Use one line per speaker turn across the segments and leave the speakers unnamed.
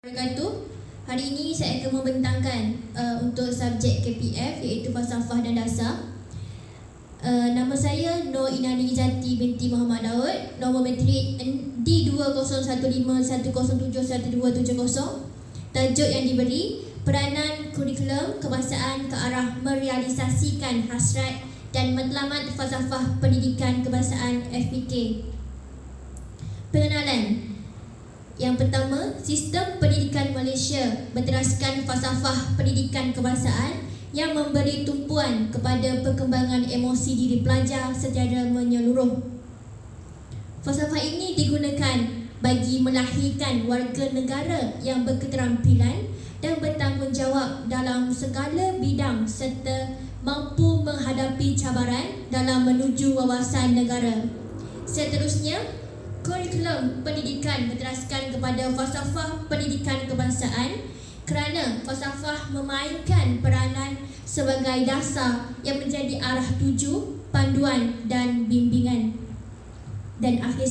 Wabarakatuh. Hari ini saya akan membentangkan untuk subjek KPF iaitu falsafah dan dasar. Nama saya Nur Inani Jati binti Muhammad Daud. Nombor matrik D20151071071270. Tajuk yang diberi peranan kurikulum kebangsaan ke arah merealisasikan hasrat dan matlamat falsafah pendidikan kebangsaan FPK. Pengenalan. Yang pertama, sistem pendidikan Malaysia berteraskan falsafah pendidikan kebangsaan yang memberi tumpuan kepada perkembangan emosi diri pelajar secara menyeluruh. Falsafah ini digunakan bagi melahirkan warga negara yang berketerampilan dan bertanggungjawab dalam segala bidang serta mampu menghadapi cabaran dalam menuju wawasan negara. Seterusnya, kurikulum pendidikan berteraskan kepada falsafah pendidikan kebangsaan kerana falsafah memainkan peranan sebagai dasar yang menjadi arah tuju, panduan dan bimbingan. Dan akhir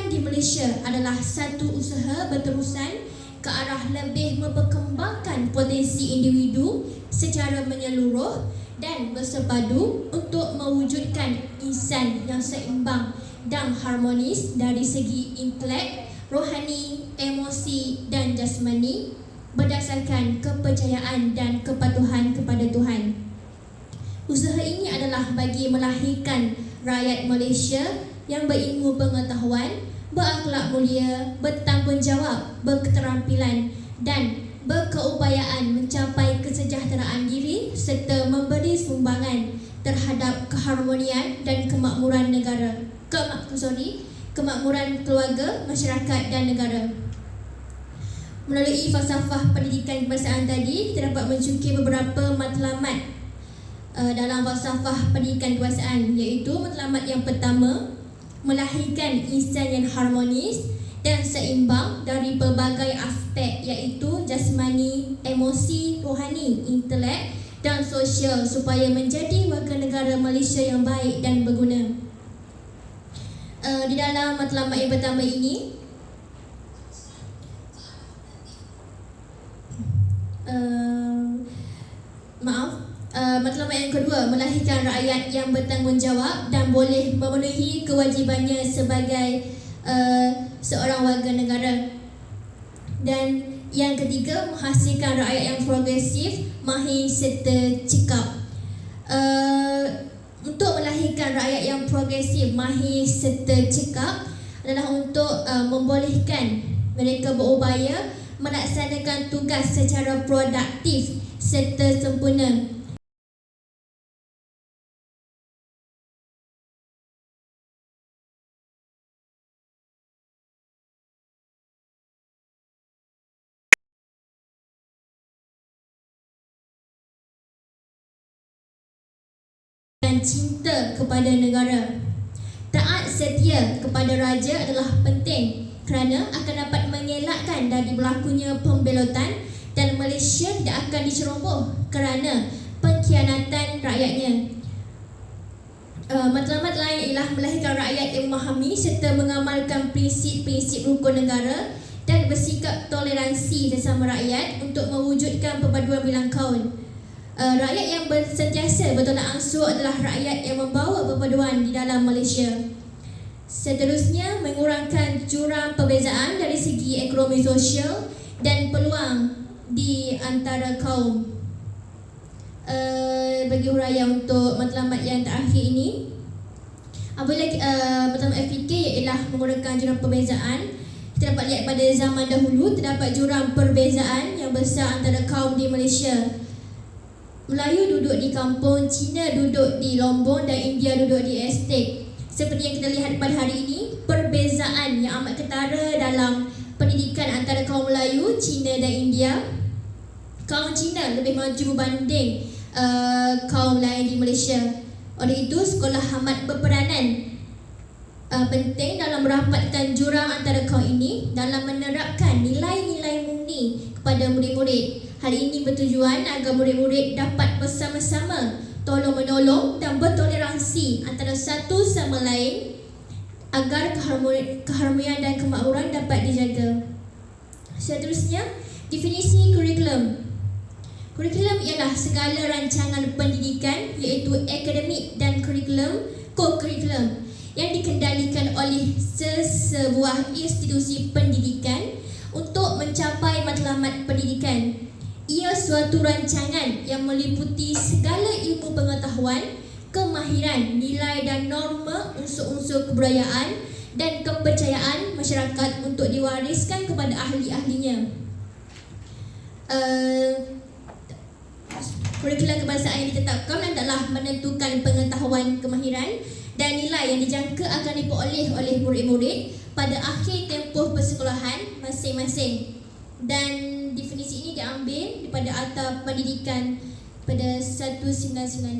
di Malaysia adalah satu usaha berterusan ke arah lebih memperkembangkan potensi individu secara menyeluruh dan bersepadu untuk mewujudkan insan yang seimbang dan harmonis dari segi intelek, rohani, emosi dan jasmani berdasarkan kepercayaan dan kepatuhan kepada Tuhan. Usaha ini adalah bagi melahirkan rakyat Malaysia yang berilmu pengetahuan, berakhlak mulia, bertanggungjawab, berketerampilan dan berkeupayaan mencapai kesejahteraan diri serta memberi sumbangan terhadap keharmonian dan kemakmuran negara, kemakmuran keluarga, masyarakat dan negara. Melalui falsafah pendidikan kebangsaan tadi, kita dapat mencungkil beberapa matlamat dalam falsafah pendidikan kebangsaan, iaitu matlamat yang pertama, melahirkan insan yang harmonis dan seimbang dari pelbagai aspek iaitu jasmani, emosi, rohani, intelek dan sosial supaya menjadi warga negara Malaysia yang baik dan berguna. Di dalam matlamat yang pertama ini, matlamat yang kedua, melahirkan rakyat yang bertanggungjawab dan boleh memenuhi kewajibannya sebagai seorang warga negara. Dan yang ketiga, menghasilkan rakyat yang progresif, mahir serta cekap. Untuk melahirkan rakyat yang progresif, mahir serta cekap adalah untuk membolehkan mereka berupaya melaksanakan tugas secara produktif serta sempurna. Dan cinta kepada negara. Taat setia kepada raja adalah penting kerana akan dapat mengelakkan dari berlakunya pembelotan dan Malaysia tidak akan diceroboh kerana pengkhianatan rakyatnya. Matlamat lain ialah melahirkan rakyat yang memahami serta mengamalkan prinsip-prinsip rukun negara dan bersikap toleransi sesama rakyat untuk mewujudkan perpaduan bilang kaum. Rakyat yang sentiasa bertolak ansur adalah rakyat yang membawa perpaduan di dalam Malaysia. Seterusnya, mengurangkan jurang perbezaan dari segi ekonomi sosial dan peluang di antara kaum. Bagi huraian untuk matlamat yang terakhir ini, apabila matlamat FPK ialah mengurangkan jurang perbezaan, kita dapat lihat pada zaman dahulu terdapat jurang perbezaan yang besar antara kaum di Malaysia. Melayu duduk di kampung, Cina duduk di Lombong dan India duduk di estate. Seperti yang kita lihat pada hari ini, perbezaan yang amat ketara dalam pendidikan antara kaum Melayu, Cina dan India. Kaum Cina lebih maju berbanding kaum lain di Malaysia. Oleh itu, sekolah amat berperanan penting dalam merapatkan jurang antara kaum ini dalam menerapkan nilai-nilai murni kepada murid-murid. Hal ini bertujuan agar murid-murid dapat bersama-sama tolong-menolong dan bertoleransi antara satu sama lain agar keharmonian dan kemakmuran dapat dijaga. Seterusnya, definisi kurikulum. Kurikulum ialah segala rancangan pendidikan iaitu akademik dan co-kurikulum yang dikendalikan oleh sebuah institusi pendidikan untuk mencapai matlamat pendidikan. Ia suatu rancangan yang meliputi segala ilmu pengetahuan, kemahiran, nilai dan norma, unsur-unsur kebudayaan dan kepercayaan masyarakat untuk diwariskan kepada ahli-ahlinya. Kurikulum kebangsaan yang ditetapkan adalah menentukan pengetahuan, kemahiran dan nilai yang dijangka akan diperoleh oleh murid-murid pada akhir tempoh persekolahan masing-masing. Dan definisi ini diambil daripada Akta Pendidikan pada 1996.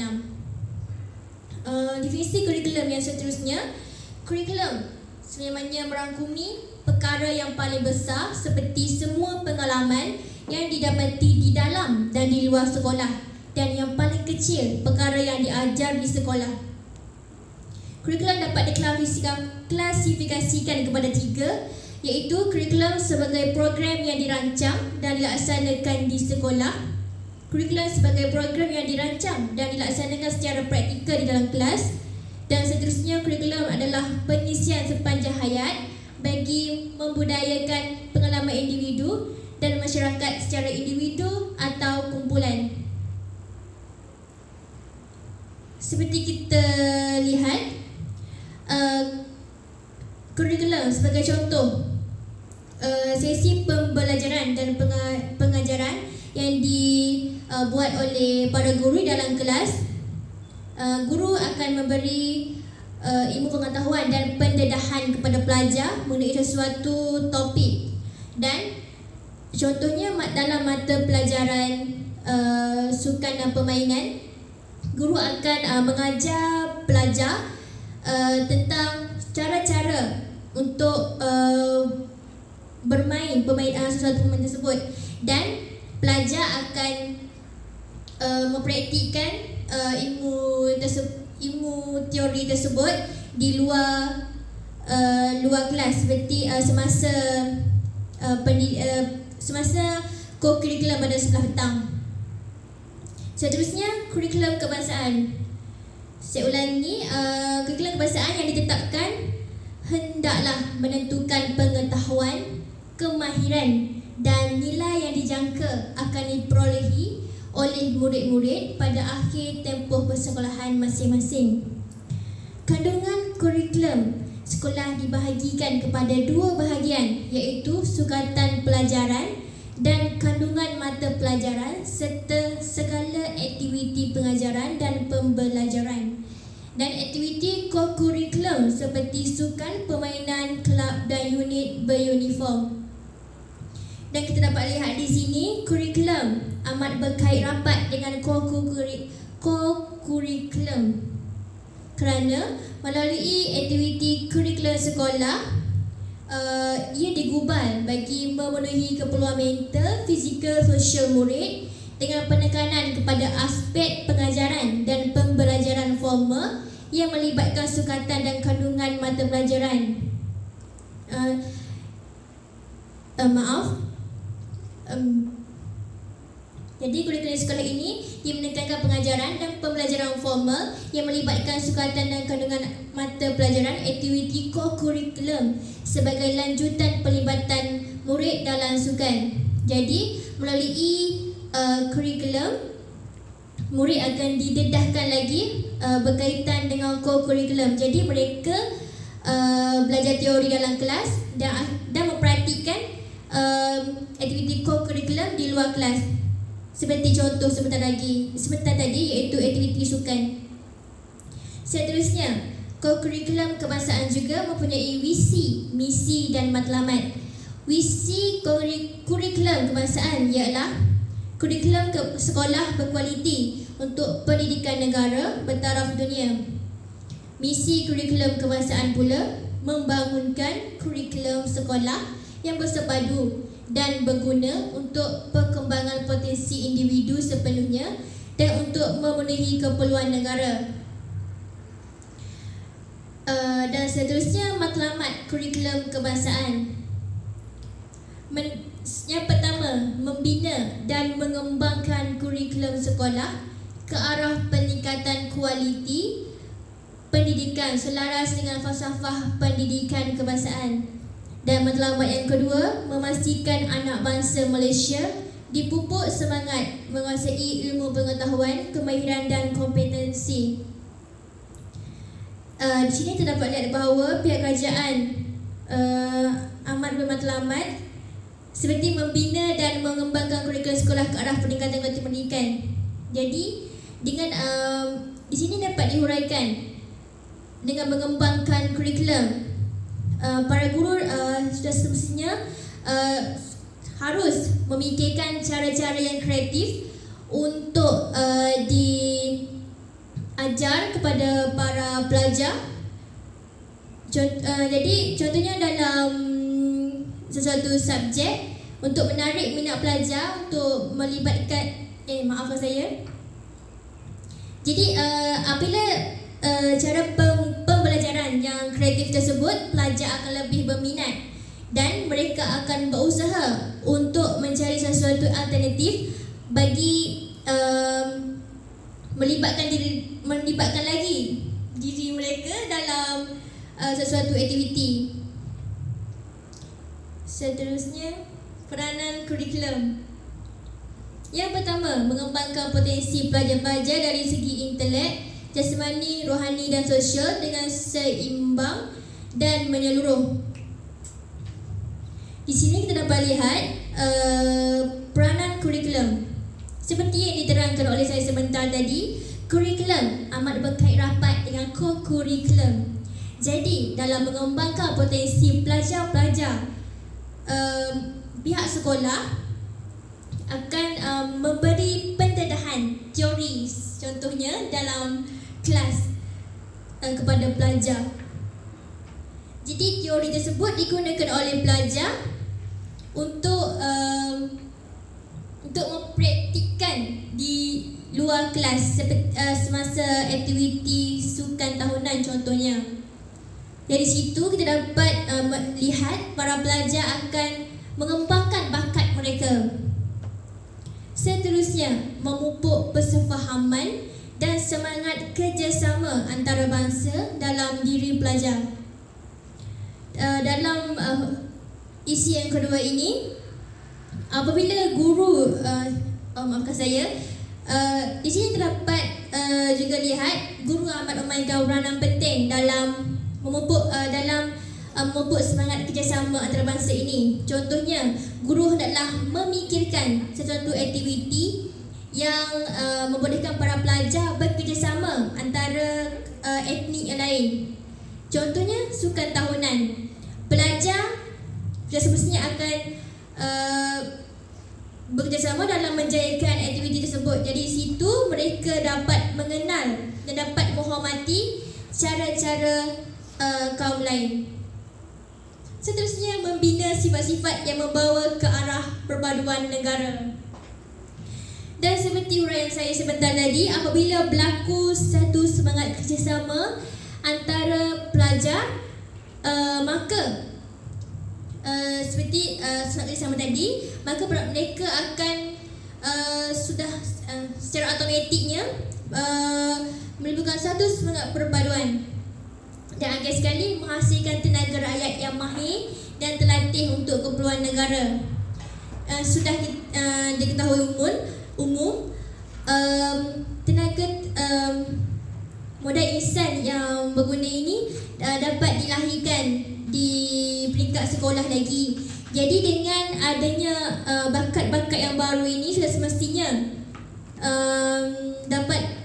Definisi kurikulum yang seterusnya. Kurikulum sebenarnya merangkumi perkara yang paling besar seperti semua pengalaman yang didapati di dalam dan di luar sekolah, dan yang paling kecil perkara yang diajar di sekolah. Kurikulum dapat diklasifikasikan kepada 3, iaitu kurikulum sebagai program yang dirancang dan dilaksanakan di sekolah, kurikulum sebagai program yang dirancang dan dilaksanakan secara praktikal di dalam kelas, dan seterusnya kurikulum adalah pengisian sepanjang hayat bagi membudayakan pengalaman individu dan masyarakat secara individu atau kumpulan. Seperti kita lihat, kurikulum sebagai contoh sesi pembelajaran dan pengajaran yang dibuat oleh para guru dalam kelas. Guru akan memberi ilmu pengetahuan dan pendedahan kepada pelajar mengenai sesuatu topik, dan contohnya dalam mata pelajaran sukan dan permainan, guru akan mengajar pelajar tentang cara-cara untuk bermain sesuatu permainan tersebut, dan pelajar akan mempraktikkan ilmu teori tersebut di luar kelas, seperti semasa co-curriculum pada sebelah petang. Seterusnya, kurikulum kebangsaan. Saya ulangi, kurikulum kebangsaan yang ditetapkan hendaklah menentukan pengetahuan, kemahiran dan nilai yang dijangka akan diperolehi oleh murid-murid pada akhir tempoh persekolahan masing-masing. Kandungan kurikulum sekolah dibahagikan kepada 2 bahagian, iaitu sukatan pelajaran dan kandungan mata pelajaran serta segala aktiviti pengajaran dan pembelajaran. Dan aktiviti co-kurikulum seperti sukan, permainan, kelab dan unit beruniform. Dan kita dapat lihat di sini, kurikulum amat berkait rapat dengan co-kurikulum, kerana melalui aktiviti kurikulum sekolah, ia digubal bagi memenuhi keperluan mental, fizikal, sosial murid dengan penekanan kepada aspek pengajaran dan pembelajaran formal yang melibatkan sukatan dan kandungan mata pelajaran. Jadi kurikulum sekolah ini ia menekankan pengajaran dan pembelajaran formal yang melibatkan sukatan dan kandungan mata pelajaran, aktiviti co-kurikulum sebagai lanjutan pelibatan murid dalam sukan. Jadi melalui kurikulum, murid akan didedahkan lagi berkaitan dengan co-kurikulum. Jadi mereka belajar teori dalam kelas dan mempraktikkan aktiviti co-kurikulum di luar kelas. Seperti contoh sebentar tadi, iaitu aktiviti sukan. Seterusnya, co-kurikulum kebangsaan juga mempunyai visi, misi dan matlamat. Visi kurikulum kebangsaan ialah kurikulum sekolah berkualiti untuk pendidikan negara bertaraf dunia. Misi kurikulum kebangsaan pula membangunkan kurikulum sekolah yang bersepadu dan berguna untuk perkembangan potensi individu sepenuhnya dan untuk memenuhi keperluan negara. Dan seterusnya, matlamat kurikulum kebangsaan. Yang pertama, membina dan mengembangkan kurikulum sekolah ke arah peningkatan kualiti pendidikan selaras dengan falsafah pendidikan kebangsaan. Dan matlamat yang kedua, memastikan anak bangsa Malaysia dipupuk semangat menguasai ilmu pengetahuan, kemahiran dan kompetensi. Di sini terdapat lihat bahawa pihak kerajaan amat bermatlamat seperti membina dan mengembangkan kurikulum sekolah ke arah peningkatan kualiti pendidikan. Jadi dengan di sini dapat dihuraikan dengan mengembangkan kurikulum, para guru sudah semestinya harus memikirkan cara-cara yang kreatif untuk diajar kepada para pelajar. Jadi contohnya dalam sesuatu subjek untuk menarik minat pelajar untuk melibatkan maafkan saya. Jadi apabila cara pembelajaran yang kreatif tersebut, pelajar akan lebih berminat dan mereka akan berusaha untuk mencari sesuatu alternatif bagi melibatkan lagi diri mereka dalam sesuatu aktiviti. Seterusnya, peranan kurikulum. Yang pertama, mengembangkan potensi pelajar-pelajar dari segi intelek, jasmani, rohani dan sosial dengan seimbang dan menyeluruh. Di sini kita dapat lihat peranan kurikulum. Seperti yang diterangkan oleh saya sebentar tadi, kurikulum amat berkait rapat dengan co-kurikulum. Jadi dalam mengembangkan potensi pelajar-pelajar, pihak sekolah akan memberi pendedahan teori, contohnya dalam kelas kepada pelajar. Jadi teori tersebut digunakan oleh pelajar untuk mempraktikkan di luar kelas semasa aktiviti sukan tahunan contohnya. Dari situ kita dapat melihat para pelajar akan mengembangkan bakat mereka. Seterusnya, memupuk persefahaman dan semangat kerjasama antara bangsa dalam diri pelajar. Dalam isi yang kedua ini, apabila guru maafkan saya, di sini terdapat juga lihat guru amat memainkan peranan penting dalam memupuk semangat kerjasama antarabangsa ini. Contohnya, guru hendaklah memikirkan sesuatu aktiviti yang membolehkan para pelajar bekerjasama antara etnik yang lain. Contohnya, sukan tahunan. Pelajar sudah semestinya akan bekerjasama dalam menjayakan aktiviti tersebut. Jadi di situ mereka dapat mengenal dan dapat menghormati cara-cara kaum lain. Seterusnya, membina sifat-sifat yang membawa ke arah perpaduan negara. Dan seperti uraian saya sebentar tadi, apabila berlaku satu semangat kerjasama antara pelajar, maka seperti semangat kerjasama tadi, maka mereka akan sudah secara automatiknya menimbulkan satu semangat perpaduan dan akhir sekali menghasilkan tenaga rakyat yang mahir dan terlatih untuk keperluan negara. Sudah diketahui umum tenaga modal insan yang berguna ini dapat dilahirkan di peringkat sekolah lagi. Jadi dengan adanya bakat-bakat yang baru ini sudah semestinya dapat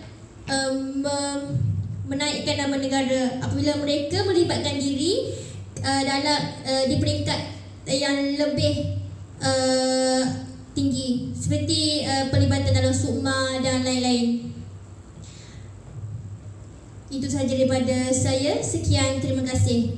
menaikkan nama negara apabila mereka melibatkan diri dalam di peringkat yang lebih tinggi seperti pelibatan dalam sukma dan lain-lain. Itu sahaja daripada saya. Sekian, terima kasih.